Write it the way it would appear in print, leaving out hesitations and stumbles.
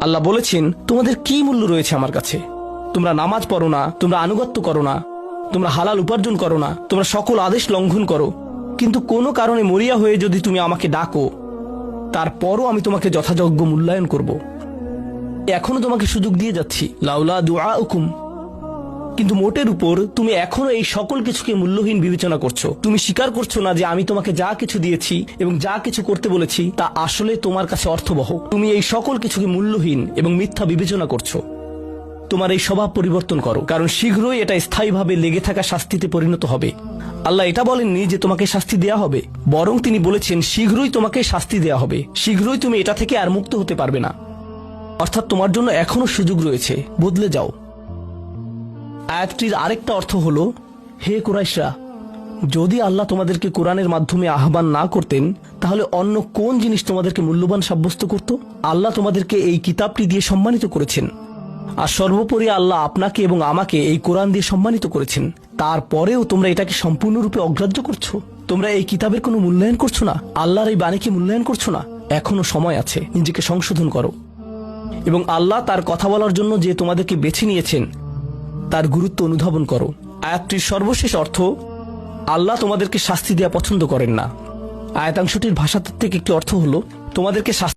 আল্লাহ বলেছেন, তোমাদের কি মূল্য রয়েছে আমার কাছে? তোমরা নামাজ পড়ো না, তোমরা আনুগত্য করো না, তোমরা হালাল উপার্জন করো না, তোমরা সকল আদেশ লঙ্ঘন করো, কিন্তু কোনো কারণে মরিয়া হয়ে যদি তুমি আমাকে ডাকো, তারপরও আমি তোমাকে যথাযোগ্য মূল্যায়ন করব। এখনো তোমাকে সুযোগ দিয়ে যাচ্ছি, লাউলা দুআউকুম, কিন্তু মোটের উপর তুমি এখনো এই সকল কিছুকে মূল্যহীন বিবেচনা করছো। তুমি স্বীকার করছো না যে আমি তোমাকে যা কিছু দিয়েছি এবং যা কিছু করতে বলেছি তা আসলে তোমার কাছে অর্থবহ। তুমি এই সকল কিছুকে মূল্যহীন এবং মিথ্যা বিবেচনা করছো। তোমার এই স্বভাব পরিবর্তন করো, কারণ শীঘ্রই এটা স্থায়ীভাবে লেগে থাকা শাস্তিতে পরিণত হবে। আল্লাহ এটা বলেননি যে তোমাকে শাস্তি দেয়া হবে, বরং তিনি বলেছেন শীঘ্রই তোমাকে শাস্তি দেয়া হবে, শীঘ্রই তুমি এটা থেকে আর মুক্ত হতে পারবে না। অর্থাৎ তোমার জন্য এখনো সুযোগ রয়েছে, বদলে যাও। আয়াতটির আরেকটা অর্থ হলো, হে কুরাইশরা, যদি আল্লাহ তোমাদেরকে কোরআনের মাধ্যমে আহ্বান না করতেন, তাহলে অন্য কোন জিনিস তোমাদেরকে মূল্যবান সাব্যস্ত করত? আল্লাহ তোমাদেরকে এই কিতাবটি দিয়ে সম্মানিত করেছেন, আর সর্বোপরি আল্লাহ আপনাকে এবং আমাকে এই কোরআন দিয়ে সম্মানিত করেছেন। তারপরেও তোমরা এটাকে সম্পূর্ণরূপে অগ্রাহ্য করছো। তোমরা এই কিতাবের কোনো মূল্যায়ন করছো না, আল্লাহর এই বাণীকে মূল্যায়ন করছো না। এখনো সময় আছে, নিজেকে সংশোধন করো। এবং আল্লাহ তার কথা বলার জন্য যে তোমাদেরকে বেছে নিয়েছেন তার গুরুত্ব অনুধাবন করো। আয়াতটির সর্বশেষ অর্থ, আল্লাহ তোমাদেরকে শাস্তি দেওয়া পছন্দ করেন না। আয়াতাংশটির ভাষাতাত্ত্বিক একটি অর্থ হলো, তোমাদেরকে শাস্তি